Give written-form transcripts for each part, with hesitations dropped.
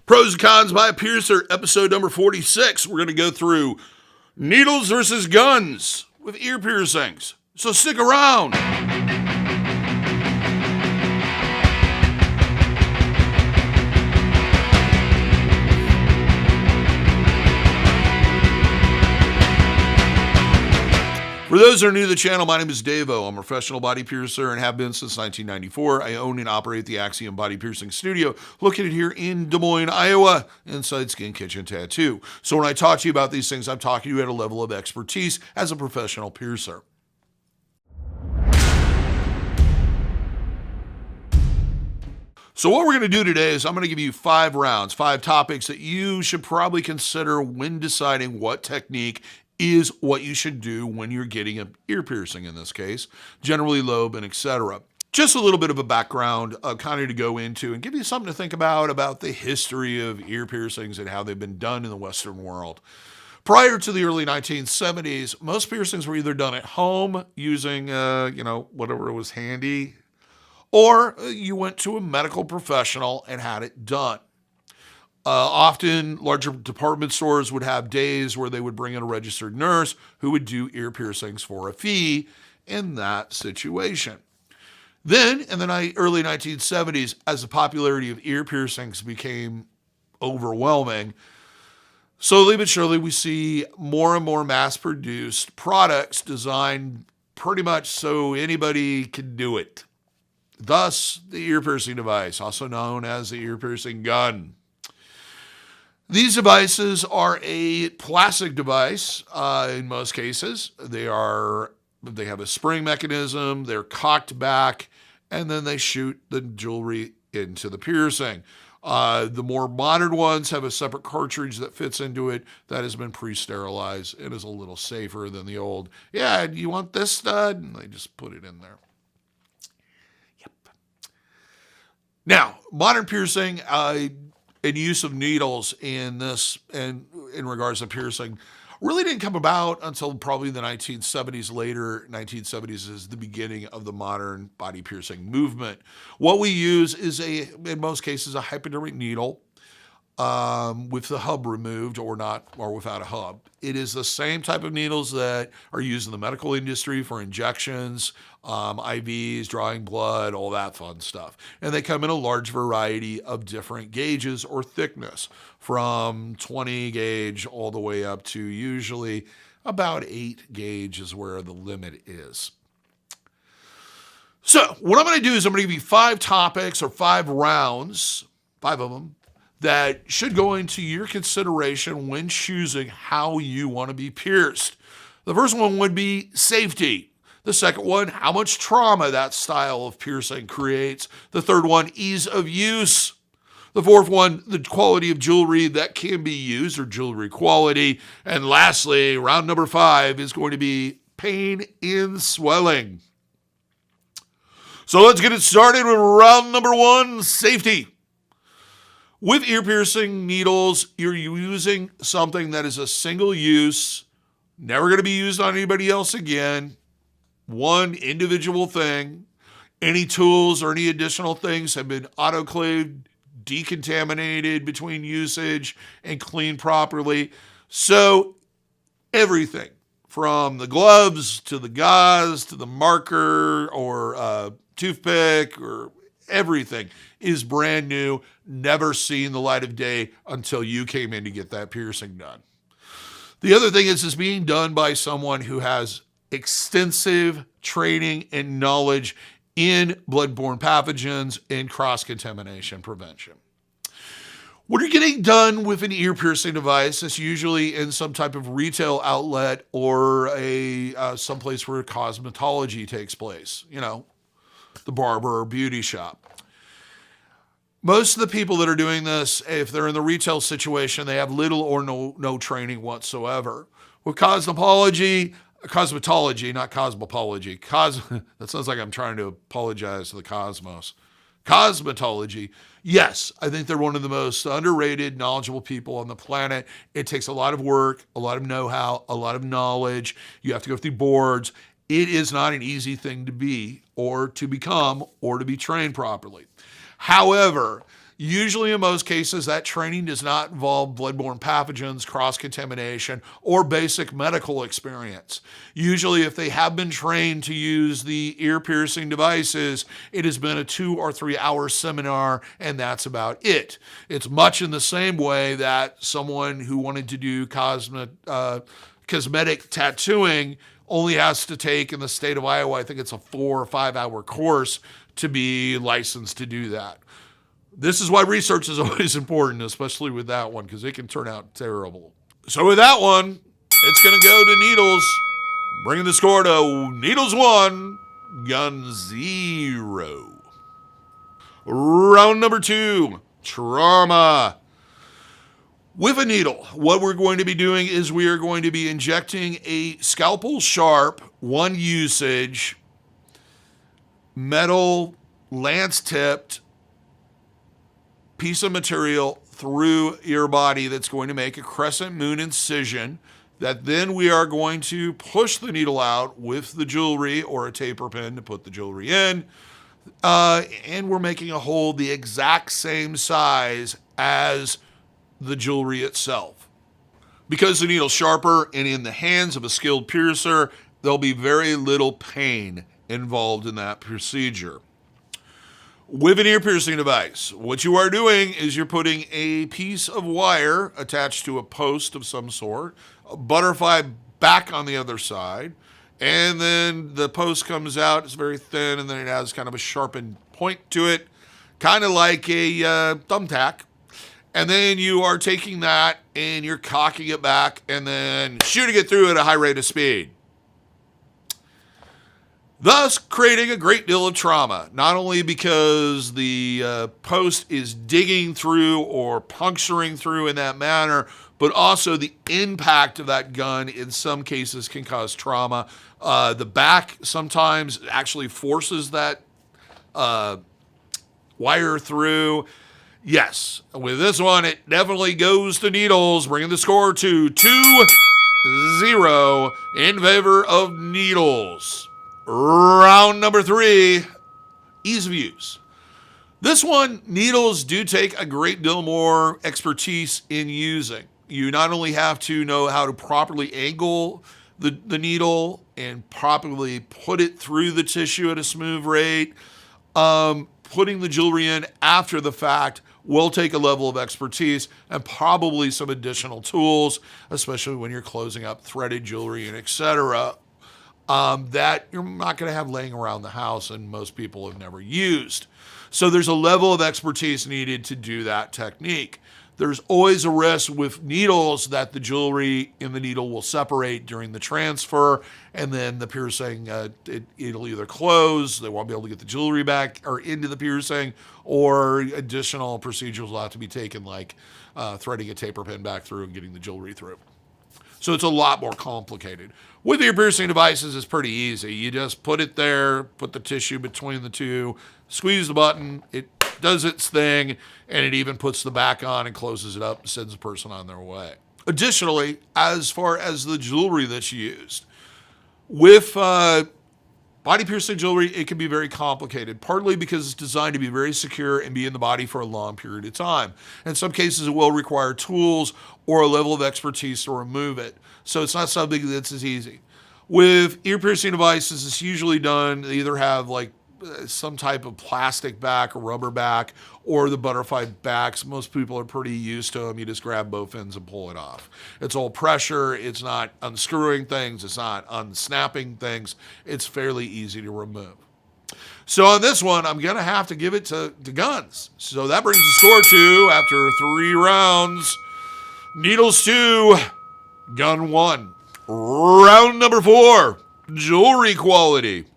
Pros and cons by a piercer, episode number 46. We're going to go through needles versus guns with ear piercings. So stick around. For those that are new to the channel, my name is DaVo. I'm a professional body piercer and have been since 1994. I own and operate the Axiom Body Piercing Studio, located here in Des Moines, Iowa, inside Skin Kitchen Tattoo. So when I talk to you about these things, I'm talking to you at a level of expertise as a professional piercer. So what we're going to do today is I'm going to give you 5 rounds, 5 topics that you should probably consider when deciding what technique is what you should do when you're getting an ear piercing in this case, generally lobe and etc. Just a little bit of a background kind of to go into and give you something to think about the history of ear piercings and how they've been done in the Western world. Prior to the early 1970s, most piercings were either done at home using, whatever was handy, or you went to a medical professional and had it done. Often, larger department stores would have days where they would bring in a registered nurse who would do ear piercings for a fee in that situation. Then, in the early 1970s, as the popularity of ear piercings became overwhelming, slowly but surely we see more and more mass-produced products designed pretty much so anybody can do it. Thus, the ear piercing device, also known as the ear piercing gun. These devices are a plastic device in most cases. They have a spring mechanism, they're cocked back, and then they shoot the jewelry into the piercing. The more modern ones have a separate cartridge that fits into it that has been pre-sterilized and is a little safer than the old, yeah, you want this stud? And they just put it in there. Yep. Now, modern piercing, and use of needles in regards to piercing really didn't come about until probably the 1970s. Later 1970s is the beginning of the modern body piercing movement. What we use is in most cases, a hypodermic needle with the hub removed or without a hub. It is the same type of needles that are used in the medical industry for injections, IVs, drawing blood, all that fun stuff. And they come in a large variety of different gauges or thickness, from 20 gauge all the way up to usually about 8 gauge is where the limit is. So what I'm going to do is I'm going to give you 5 topics or 5 rounds, 5 of them, that should go into your consideration when choosing how you want to be pierced. The first one would be safety. The second one, how much trauma that style of piercing creates. The third one, ease of use. The fourth one, the quality of jewelry that can be used or jewelry quality. And lastly, round number 5 is going to be pain and swelling. So let's get it started with round number 1, safety. With ear piercing needles, you're using something that is a single use, never going to be used on anybody else again, one individual thing. Any tools or any additional things have been autoclaved, decontaminated between usage, and cleaned properly. So everything from the gloves to the gauze to the marker or toothpick or everything is brand new, never seen the light of day until you came in to get that piercing done. The other thing is being done by someone who has extensive training and knowledge in bloodborne pathogens and cross-contamination prevention. When you're getting done with an ear piercing device, it's usually in some type of retail outlet or someplace where cosmetology takes place, the barber or beauty shop. Most of the people that are doing this, if they're in the retail situation, they have little or no training whatsoever. With cosmetology, not cosmopology. That sounds like I'm trying to apologize to the cosmos. Cosmetology, yes, I think they're one of the most underrated, knowledgeable people on the planet. It takes a lot of work, a lot of know-how, a lot of knowledge. You have to go through boards. It is not an easy thing to be or to become or to be trained properly. However, Usually, in most cases, that training does not involve bloodborne pathogens, cross-contamination, or basic medical experience. Usually, if they have been trained to use the ear-piercing devices, it has been a 2 or 3 hour seminar, and that's about it. It's much in the same way that someone who wanted to do cosmetic tattooing only has to take, in the state of Iowa, I think it's a 4 or 5 hour course to be licensed to do that. This is why research is always important, especially with that one, because it can turn out terrible. So with that one, it's going to go to Needles, bringing the score to Needles 1, Gun 0. Round number 2, Trauma. With a needle, what we're going to be doing is we are going to be injecting a scalpel sharp, one usage, metal lance-tipped piece of material through your body that's going to make a crescent moon incision that then we are going to push the needle out with the jewelry or a taper pin to put the jewelry in. And we're making a hole the exact same size as the jewelry itself. Because the needle's sharper and in the hands of a skilled piercer, there'll be very little pain involved in that procedure. With an ear piercing device, what you are doing is you're putting a piece of wire attached to a post of some sort, a butterfly back on the other side, and then the post comes out, it's very thin, and then it has kind of a sharpened point to it, kind of like a thumbtack. And then you are taking that and you're cocking it back and then shooting it through at a high rate of speed, thus creating a great deal of trauma, not only because the post is digging through or puncturing through in that manner, but also the impact of that gun in some cases can cause trauma. The back sometimes actually forces that wire through. Yes, with this one, it definitely goes to Needles, bringing the score to 2-0 in favor of Needles. Round number 3, ease of use. This one, Needles do take a great deal more expertise in using. You not only have to know how to properly angle the needle and properly put it through the tissue at a smooth rate, putting the jewelry in after the fact will take a level of expertise and probably some additional tools, especially when you're closing up threaded jewelry and etc. That you're not going to have laying around the house and most people have never used. So there's a level of expertise needed to do that technique. There's always a risk with needles that the jewelry in the needle will separate during the transfer, and then the piercing, it'll either close, they won't be able to get the jewelry back or into the piercing, or additional procedures will have to be taken, like threading a taper pin back through and getting the jewelry through. So it's a lot more complicated. With your piercing devices, it's pretty easy. You just put it there, put the tissue between the two, squeeze the button, it does its thing, and it even puts the back on and closes it up and sends the person on their way. Additionally, as far as the jewelry that's used, with body piercing jewelry, it can be very complicated, partly because it's designed to be very secure and be in the body for a long period of time. In some cases, it will require tools or a level of expertise to remove it. So it's not something that's as easy. With ear piercing devices, it's usually done, they either have like some type of plastic back or rubber back or the butterfly backs. Most people are pretty used to them. You just grab both ends and pull it off. It's all pressure. It's not unscrewing things. It's not unsnapping things. It's fairly easy to remove. So on this one, I'm going to have to give it to guns. So that brings the score to, after 3 rounds, Needles 2, Gun 1. Round number 4, jewelry quality.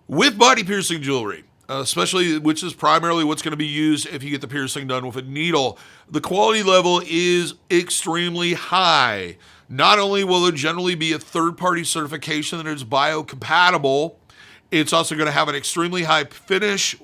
With body piercing jewelry, especially, which is primarily what's going to be used if you get the piercing done with a needle, the quality level is extremely high. Not only will there generally be a third-party certification that is biocompatible, it's also going to have an extremely high finish,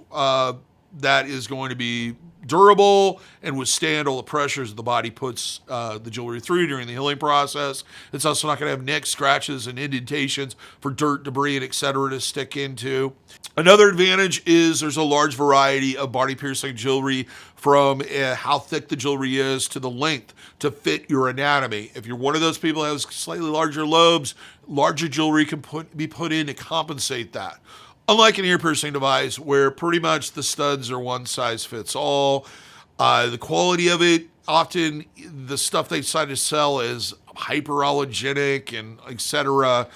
that is going to be durable and withstand all the pressures the body puts the jewelry through during the healing process. It's also not going to have nicks, scratches, and indentations for dirt, debris, and etc. to stick into. Another advantage is there's a large variety of body piercing jewelry, from how thick the jewelry is to the length to fit your anatomy. If you're one of those people that has slightly larger lobes, larger jewelry can be put in to compensate that. Unlike an ear piercing device where pretty much the studs are one size fits all, the quality of it, often the stuff they decide to sell is hyperallergenic and etc.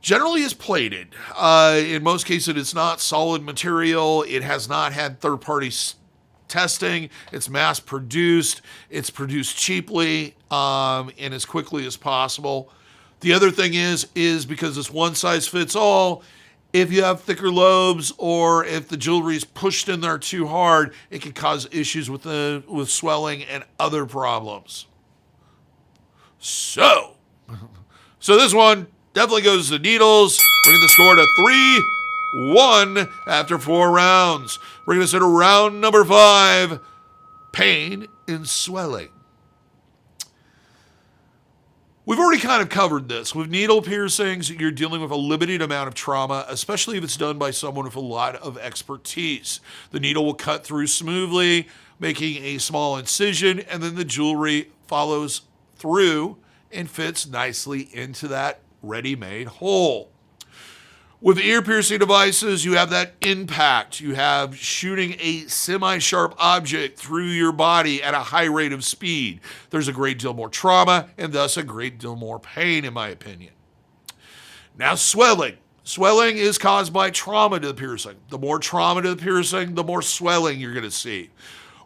Generally is plated. In most cases, it's not solid material. It has not had third-party testing. It's mass-produced. It's produced cheaply and as quickly as possible. The other thing is because it's one size fits all, if you have thicker lobes or if the jewelry is pushed in there too hard, it can cause issues with swelling and other problems. So this one definitely goes to needles, bringing the score to 3-1 after 4 rounds. Bringing us into round number 5, pain and swelling. We've already kind of covered this. With needle piercings, you're dealing with a limited amount of trauma, especially if it's done by someone with a lot of expertise. The needle will cut through smoothly, making a small incision, and then the jewelry follows through and fits nicely into that ready-made hole. With ear piercing devices, you have that impact. You have shooting a semi-sharp object through your body at a high rate of speed. There's a great deal more trauma and thus a great deal more pain, in my opinion. Now, swelling. Swelling is caused by trauma to the piercing. The more trauma to the piercing, the more swelling you're going to see.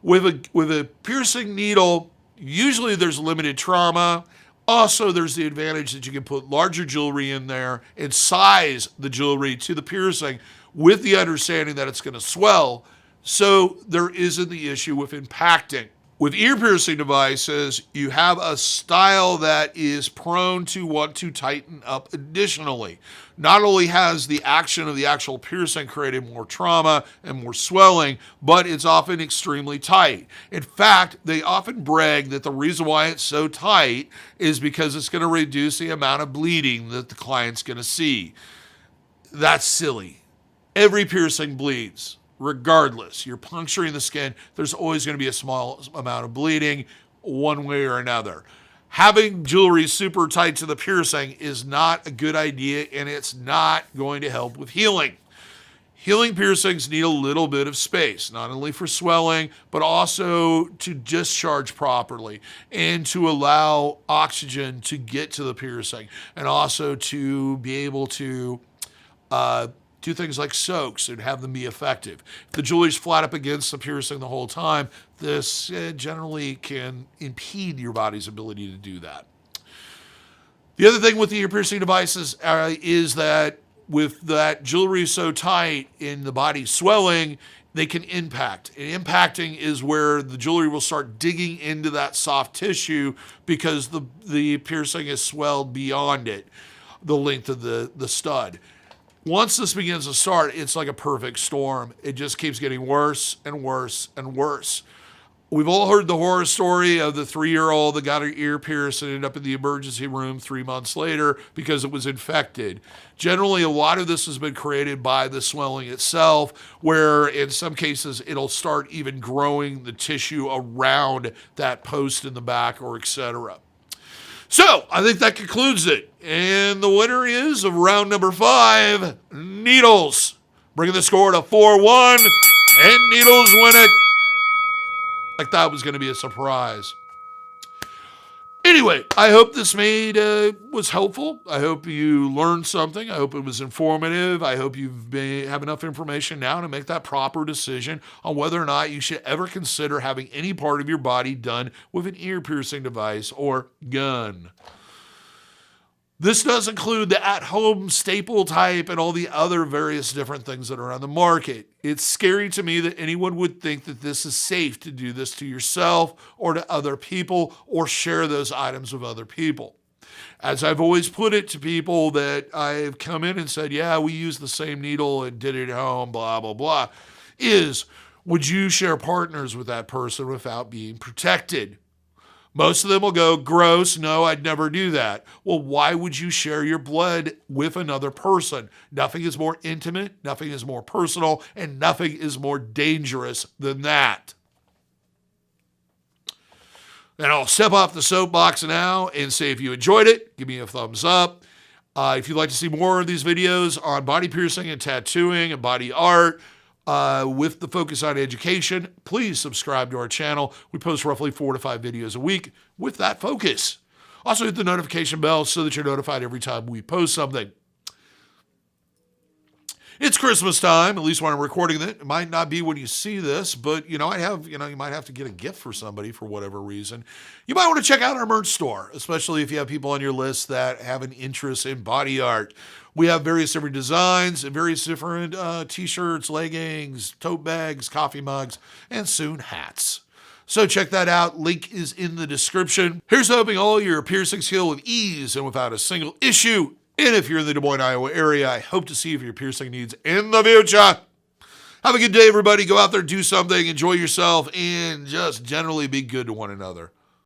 With a piercing needle, usually there's limited trauma. Also, there's the advantage that you can put larger jewelry in there and size the jewelry to the piercing with the understanding that it's going to swell, so there isn't the issue with impacting. With ear piercing devices, you have a style that is prone to want to tighten up additionally. Not only has the action of the actual piercing created more trauma and more swelling, but it's often extremely tight. In fact, they often brag that the reason why it's so tight is because it's going to reduce the amount of bleeding that the client's going to see. That's silly. Every piercing bleeds. Regardless, you're puncturing the skin, there's always going to be a small amount of bleeding one way or another. Having jewelry super tight to the piercing is not a good idea, and it's not going to help with healing. Healing piercings need a little bit of space, not only for swelling, but also to discharge properly and to allow oxygen to get to the piercing, and also to be able to do things like soaks and have them be effective. If the jewelry's flat up against the piercing the whole time, this generally can impede your body's ability to do that. The other thing with the ear piercing devices is that with that jewelry so tight in the body swelling, they can impact. And impacting is where the jewelry will start digging into that soft tissue because the piercing is swelled beyond it, the length of the stud. Once this begins to start, it's like a perfect storm. It just keeps getting worse and worse and worse. We've all heard the horror story of the 3-year-old that got her ear pierced and ended up in the emergency room 3 months later because it was infected. Generally, a lot of this has been created by the swelling itself, where in some cases it'll start even growing the tissue around that post in the back or etc. So, I think that concludes it. And the winner is of round number 5, Needles. Bringing the score to 4-1, and Needles win it. Like that was going to be a surprise. Anyway, I hope this was helpful. I hope you learned something. I hope it was informative. I hope you have enough information now to make that proper decision on whether or not you should ever consider having any part of your body done with an ear piercing device or gun. This does include the at-home staple type and all the other various different things that are on the market. It's scary to me that anyone would think that this is safe to do this to yourself or to other people or share those items with other people. As I've always put it to people that I've come in and said, yeah, we use the same needle and did it at home, blah, blah, blah. is, would you share partners with that person without being protected? Most of them will go, gross, no, I'd never do that. Well, why would you share your blood with another person? Nothing is more intimate, nothing is more personal, and nothing is more dangerous than that. And I'll step off the soapbox now and say if you enjoyed it, give me a thumbs up. If you'd like to see more of these videos on body piercing and tattooing and body art with the focus on education, please subscribe to our channel. We post roughly 4 to 5 videos a week with that focus. Also hit the notification bell so that you're notified every time we post something. It's Christmas time, at least when I'm recording it. It might not be when you see this, but you might have to get a gift for somebody for whatever reason. You might want to check out our merch store, especially if you have people on your list that have an interest in body art. We have various different designs and various different t-shirts, leggings, tote bags, coffee mugs, and soon hats. So check that out. Link is in the description. Here's hoping all your piercings heal with ease and without a single issue. And if you're in the Des Moines, Iowa area, I hope to see you for your piercing needs in the future. Have a good day, everybody. Go out there, do something, enjoy yourself, and just generally be good to one another.